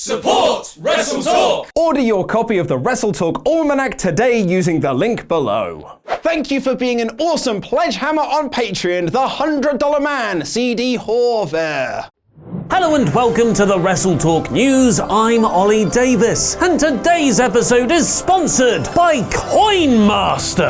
Support WrestleTalk! Order your copy of the WrestleTalk Almanac today using the link below. Thank you for being an awesome pledge hammer on Patreon, the $100 man, CD Horver. Hello and welcome to the WrestleTalk News. I'm Ollie Davis, and today's episode is sponsored by Coinmaster.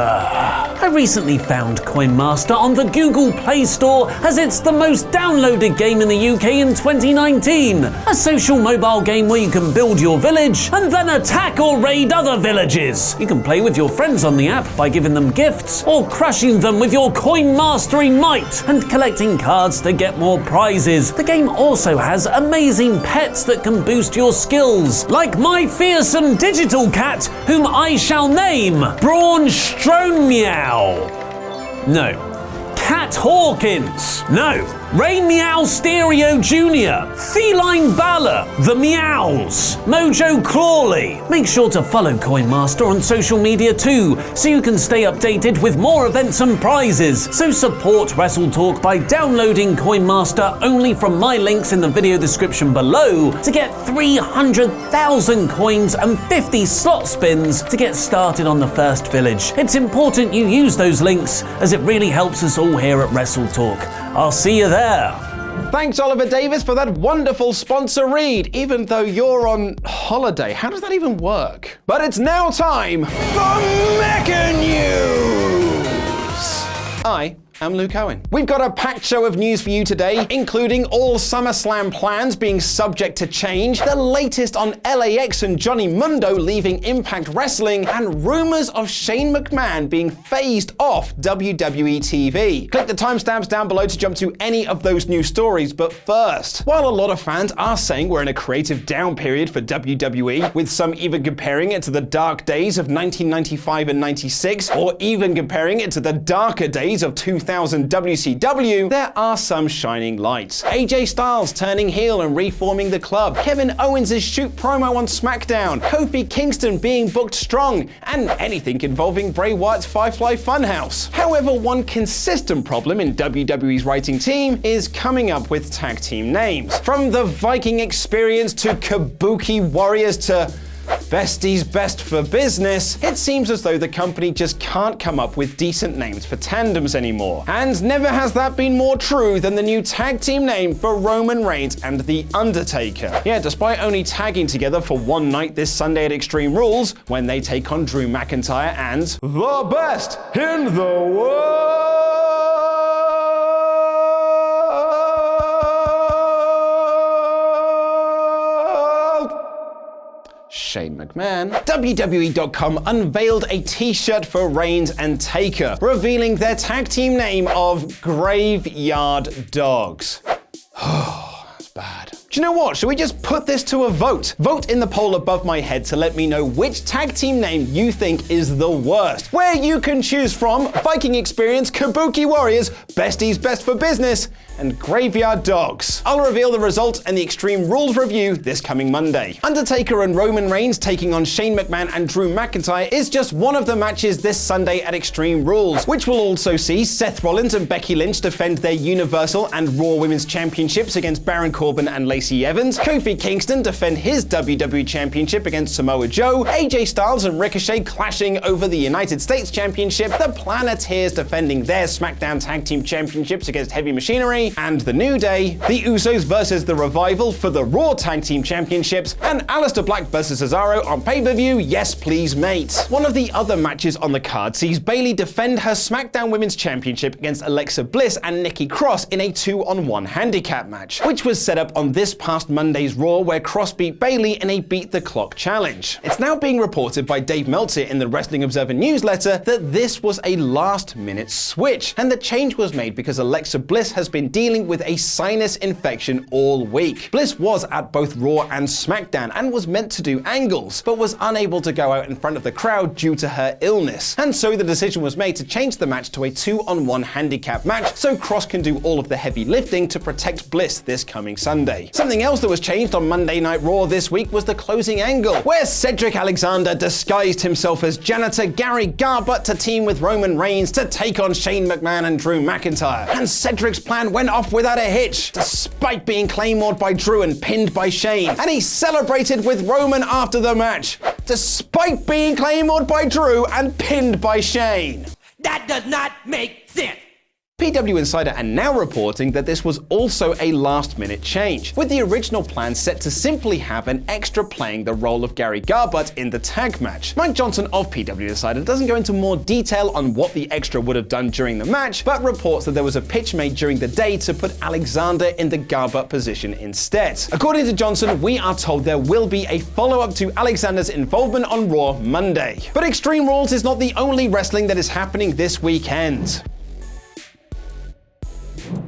I recently found Coinmaster on the Google Play Store as it's the most downloaded game in the UK in 2019. A social mobile game where you can build your village and then attack or raid other villages. You can play with your friends on the app by giving them gifts or crushing them with your coin mastering might and collecting cards to get more prizes. The game also has amazing pets that can boost your skills, like my fearsome digital cat, whom I shall name Braun Strongmeow. No. Cat Hawkins. No. Ray Meow Stereo Jr., Feline Bala, The Meows, Mojo Crawley. Make sure to follow Coinmaster on social media too, so you can stay updated with more events and prizes. So support WrestleTalk by downloading Coinmaster only from my links in the video description below to get 300,000 coins and 50 slot spins to get started on the first village. It's important you use those links as it really helps us all here at WrestleTalk. I'll see you there. Thanks, Oliver Davis, for that wonderful sponsor read, even though you're on holiday. How does that even work? But it's now time for Mecca News! I'm Luke Owen. We've got a packed show of news for you today, including all Summerslam plans being subject to change, the latest on LAX and Johnny Mundo leaving Impact Wrestling, and rumors of Shane McMahon being phased off WWE TV. Click the timestamps down below to jump to any of those news stories, but first, while a lot of fans are saying we're in a creative down period for WWE, with some even comparing it to the dark days of 1995 and 96, or even comparing it to the darker days of 2000 WCW, there are some shining lights. AJ Styles turning heel and reforming the club, Kevin Owens' shoot promo on SmackDown, Kofi Kingston being booked strong, and anything involving Bray Wyatt's Firefly Funhouse. However, one consistent problem in WWE's writing team is coming up with tag team names. From the Viking Experience to Kabuki Warriors to Besties Best for Business, it seems as though the company just can't come up with decent names for tandems anymore. And never has that been more true than the new tag team name for Roman Reigns and The Undertaker. Yeah, despite only tagging together for one night this Sunday at Extreme Rules, when they take on Drew McIntyre and the best in the world, Shane McMahon, WWE.com unveiled a t-shirt for Reigns and Taker, revealing their tag team name of Graveyard Dogs. That's bad. Do you know what? Should we just put this to a vote? Vote in the poll above my head to let me know which tag team name you think is the worst, where you can choose from Viking Experience, Kabuki Warriors, Besties Best for Business, and Graveyard Dogs. I'll reveal the results and the Extreme Rules review this coming Monday. Undertaker and Roman Reigns taking on Shane McMahon and Drew McIntyre is just one of the matches this Sunday at Extreme Rules, which will also see Seth Rollins and Becky Lynch defend their Universal and Raw Women's Championships against Baron Corbin and Lacey Evans, Kofi Kingston defend his WWE Championship against Samoa Joe, AJ Styles and Ricochet clashing over the United States Championship, the Planeteers defending their SmackDown Tag Team Championships against Heavy Machinery, and The New Day, the Usos versus The Revival for the Raw Tag Team Championships, and Aleister Black versus Cesaro on pay-per-view, Yes Please Mate. One of the other matches on the card sees Bayley defend her SmackDown Women's Championship against Alexa Bliss and Nikki Cross in a 2-on-1 handicap match, which was set up on this past Monday's Raw, where Cross beat Bayley in a Beat the Clock challenge. It's now being reported by Dave Meltzer in the Wrestling Observer newsletter that this was a last-minute switch, and the change was made because Alexa Bliss has been dealing with a sinus infection all week. Bliss was at both Raw and SmackDown and was meant to do angles, but was unable to go out in front of the crowd due to her illness. And so the decision was made to change the match to a 2-on-1 handicap match so Cross can do all of the heavy lifting to protect Bliss this coming Sunday. Something else that was changed on Monday Night Raw this week was the closing angle, where Cedric Alexander disguised himself as janitor Gary Garbutt to team with Roman Reigns to take on Shane McMahon and Drew McIntyre. And Cedric's plan went off without a hitch, despite being claymored by Drew and pinned by Shane. And he celebrated with Roman after the match, despite being claymored by Drew and pinned by Shane. That does not make sense. PW Insider are now reporting that this was also a last-minute change, with the original plan set to simply have an extra playing the role of Gary Garbutt in the tag match. Mike Johnson of PW Insider doesn't go into more detail on what the extra would have done during the match, but reports that there was a pitch made during the day to put Alexander in the Garbutt position instead. According to Johnson, we are told there will be a follow-up to Alexander's involvement on Raw Monday. But Extreme Rules is not the only wrestling that is happening this weekend.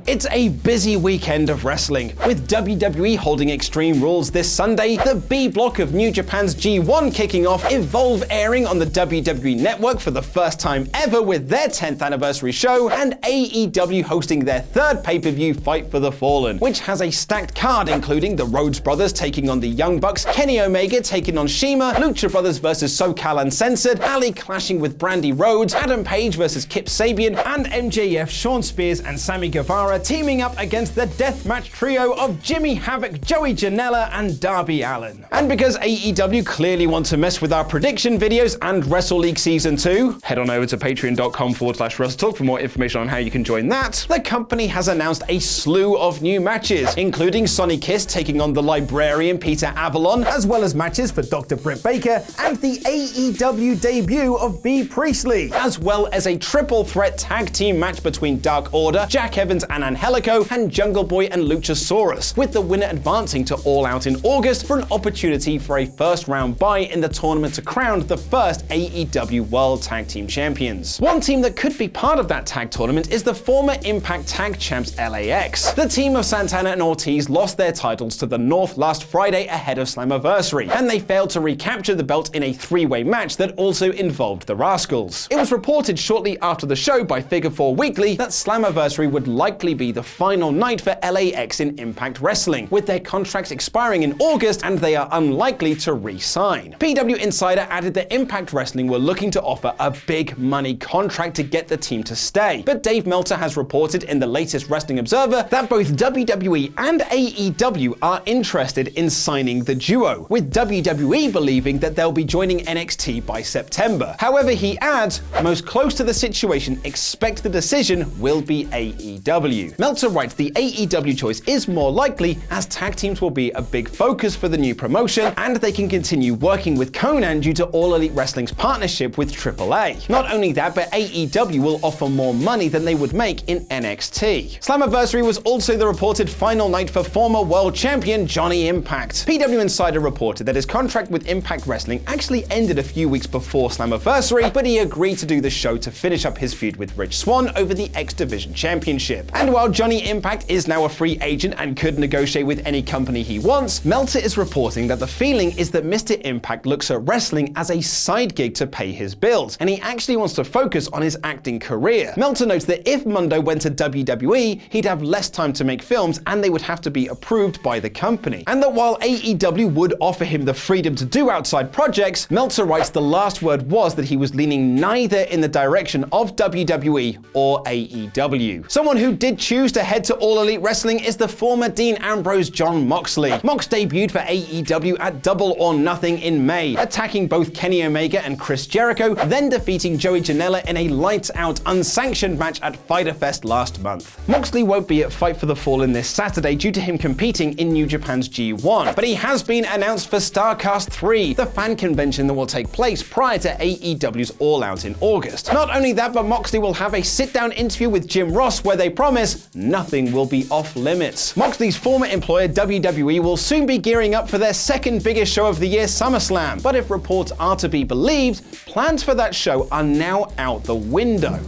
It's a busy weekend of wrestling, with WWE holding Extreme Rules this Sunday, the B block of New Japan's G1 kicking off, Evolve airing on the WWE Network for the first time ever with their 10th anniversary show, and AEW hosting their third pay-per-view Fight for the Fallen, which has a stacked card including the Rhodes Brothers taking on the Young Bucks, Kenny Omega taking on Shima, Lucha Brothers vs SoCal Uncensored, Ali clashing with Brandy Rhodes, Adam Page vs Kip Sabian, and MJF, Shawn Spears, and Sammy Guevara teaming up against the deathmatch trio of Jimmy Havoc, Joey Janela, and Darby Allin. And because AEW clearly want to mess with our prediction videos and Wrestle League Season 2, head on over to patreon.com/WrestleTalk for more information on how you can join that. The company has announced a slew of new matches, including Sonny Kiss taking on the Librarian Peter Avalon, as well as matches for Dr. Britt Baker and the AEW debut of Bea Priestley, as well as a triple threat tag team match between Dark Order, Jack Evans and Angelico, and Jungle Boy and Luchasaurus, with the winner advancing to All Out in August for an opportunity for a first round bye in the tournament to crown the first AEW World Tag Team Champions. One team that could be part of that tag tournament is the former Impact Tag Champs LAX. The team of Santana and Ortiz lost their titles to the North last Friday ahead of Slammiversary, and they failed to recapture the belt in a three-way match that also involved the Rascals. It was reported shortly after the show by Figure 4 Weekly that Slammiversary would likely be the final night for LAX in Impact Wrestling, with their contracts expiring in August and they are unlikely to re-sign. PW Insider added that Impact Wrestling were looking to offer a big money contract to get the team to stay, but Dave Meltzer has reported in the latest Wrestling Observer that both WWE and AEW are interested in signing the duo, with WWE believing that they'll be joining NXT by September. However, he adds, most close to the situation expect the decision will be AEW. Meltzer writes the AEW choice is more likely as tag teams will be a big focus for the new promotion and they can continue working with Conan due to All Elite Wrestling's partnership with AAA. Not only that, but AEW will offer more money than they would make in NXT. Slammiversary was also the reported final night for former world champion Johnny Impact. PW Insider reported that his contract with Impact Wrestling actually ended a few weeks before Slammiversary, but he agreed to do the show to finish up his feud with Rich Swann over the X Division Championship. And while Johnny Impact is now a free agent and could negotiate with any company he wants, Meltzer is reporting that the feeling is that Mr. Impact looks at wrestling as a side gig to pay his bills, and he actually wants to focus on his acting career. Meltzer notes that if Mundo went to WWE, he'd have less time to make films and they would have to be approved by the company. And that while AEW would offer him the freedom to do outside projects, Meltzer writes the last word was that he was leaning neither in the direction of WWE or AEW. Someone who did choose to head to All Elite Wrestling is the former Dean Ambrose Jon Moxley. Mox debuted for AEW at Double or Nothing in May, attacking both Kenny Omega and Chris Jericho, then defeating Joey Janela in a lights-out, unsanctioned match at Fyter Fest last month. Moxley won't be at Fight for the Fallen this Saturday due to him competing in New Japan's G1, but he has been announced for Starrcast 3, the fan convention that will take place prior to AEW's All Out in August. Not only that, but Moxley will have a sit-down interview with Jim Ross where they promise nothing will be off limits. Moxley's former employer WWE will soon be gearing up for their second biggest show of the year, SummerSlam, but if reports are to be believed, plans for that show are now out the window.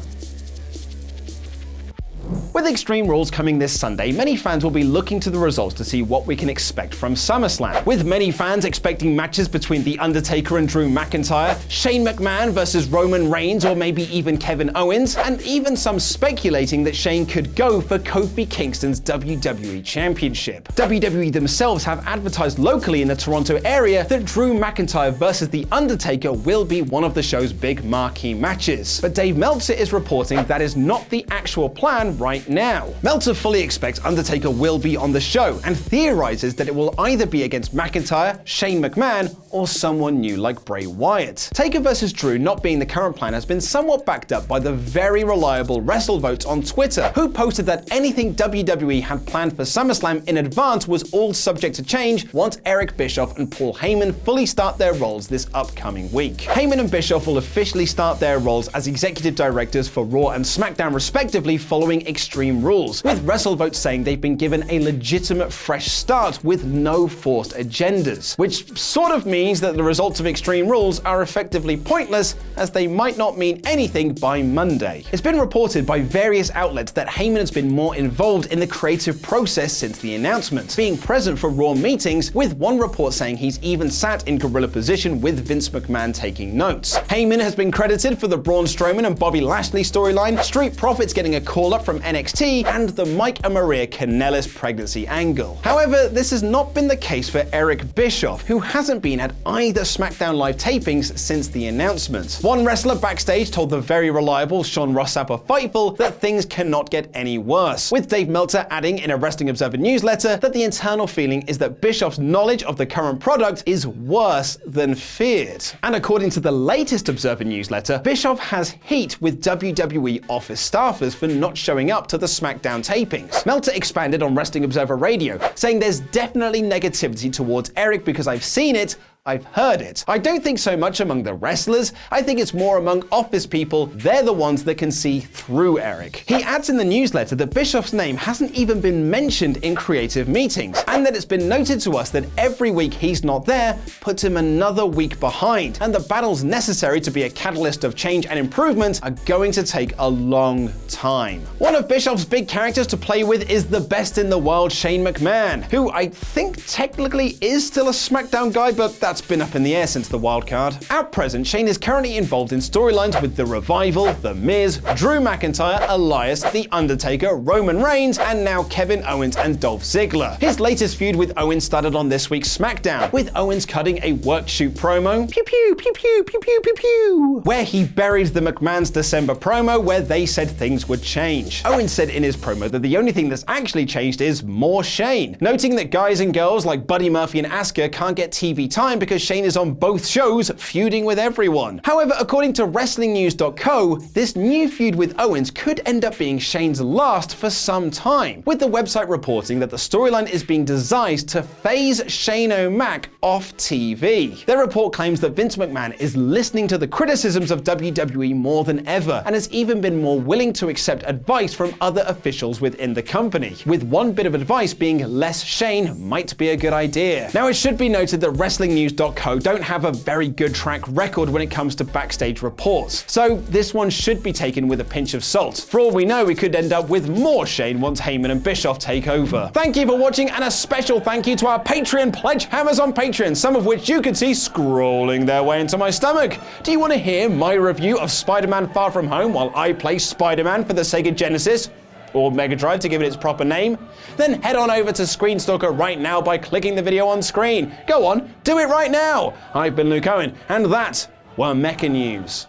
With Extreme Rules coming this Sunday, many fans will be looking to the results to see what we can expect from SummerSlam. With many fans expecting matches between The Undertaker and Drew McIntyre, Shane McMahon versus Roman Reigns, or maybe even Kevin Owens, and even some speculating that Shane could go for Kofi Kingston's WWE Championship. WWE themselves have advertised locally in the Toronto area that Drew McIntyre versus The Undertaker will be one of the show's big marquee matches. But Dave Meltzer is reporting that is not the actual plan right now. Meltzer fully expects Undertaker will be on the show and theorizes that it will either be against McIntyre, Shane McMahon, or someone new like Bray Wyatt. Taker versus Drew not being the current plan has been somewhat backed up by the very reliable WrestleVotes on Twitter, who posted that anything WWE had planned for SummerSlam in advance was all subject to change once Eric Bischoff and Paul Heyman fully start their roles this upcoming week. Heyman and Bischoff will officially start their roles as executive directors for Raw and SmackDown respectively following Extreme Rules, with WrestleVotes saying they've been given a legitimate fresh start with no forced agendas, which sort of means that the results of Extreme Rules are effectively pointless, as they might not mean anything by Monday. It's been reported by various outlets that Heyman has been more involved in the creative process since the announcement, being present for Raw meetings, with one report saying he's even sat in gorilla position with Vince McMahon taking notes. Heyman has been credited for the Braun Strowman and Bobby Lashley storyline, Street Profits getting a call-up from NXT, and the Mike and Maria Kanellis pregnancy angle. However, this has not been the case for Eric Bischoff, who hasn't been at either SmackDown Live tapings since the announcement. One wrestler backstage told the very reliable Sean Rossap of Fightful that things cannot get any worse, with Dave Meltzer adding in a Wrestling Observer newsletter that the internal feeling is that Bischoff's knowledge of the current product is worse than feared. And according to the latest Observer newsletter, Bischoff has heat with WWE office staffers for not showing up to the SmackDown tapings. Meltzer expanded on Wrestling Observer Radio, saying there's definitely negativity towards Eric because I've seen it, I've heard it. I don't think so much among the wrestlers. I think it's more among office people. They're the ones that can see through Eric. He adds in the newsletter that Bischoff's name hasn't even been mentioned in creative meetings, and that it's been noted to us that every week he's not there puts him another week behind, and the battles necessary to be a catalyst of change and improvement are going to take a long time. One of Bischoff's big characters to play with is the best in the world, Shane McMahon, who I think technically is still a SmackDown guy, but that's been up in the air since the wild card. At present, Shane is currently involved in storylines with The Revival, The Miz, Drew McIntyre, Elias, The Undertaker, Roman Reigns, and now Kevin Owens and Dolph Ziggler. His latest feud with Owens started on this week's SmackDown, with Owens cutting a work shoot promo, pew pew pew pew pew pew pew pew, where he buried the McMahon's December promo where they said things would change. Owens said in his promo that the only thing that's actually changed is more Shane, noting that guys and girls like Buddy Murphy and Asuka can't get TV time because Shane is on both shows feuding with everyone. However, according to WrestlingNews.co, this new feud with Owens could end up being Shane's last for some time, with the website reporting that the storyline is being designed to phase Shane O'Mac off TV. Their report claims that Vince McMahon is listening to the criticisms of WWE more than ever, and has even been more willing to accept advice from other officials within the company, with one bit of advice being less Shane might be a good idea. Now, it should be noted that WrestlingNews.co don't have a very good track record when it comes to backstage reports, so this one should be taken with a pinch of salt. For all we know, we could end up with more Shane once Heyman and Bischoff take over. Thank you for watching, and a special thank you to our Patreon pledge hammers on Patreon, some of which you can see scrolling their way into my stomach. Do you want to hear my review of Spider-Man Far From Home while I play Spider-Man for the Sega Genesis? Or Mega Drive to give it its proper name? Then head on over to Screenstalker right now by clicking the video on screen. Go on, do it right now! I've been Luke Owen, and that were Mecha News.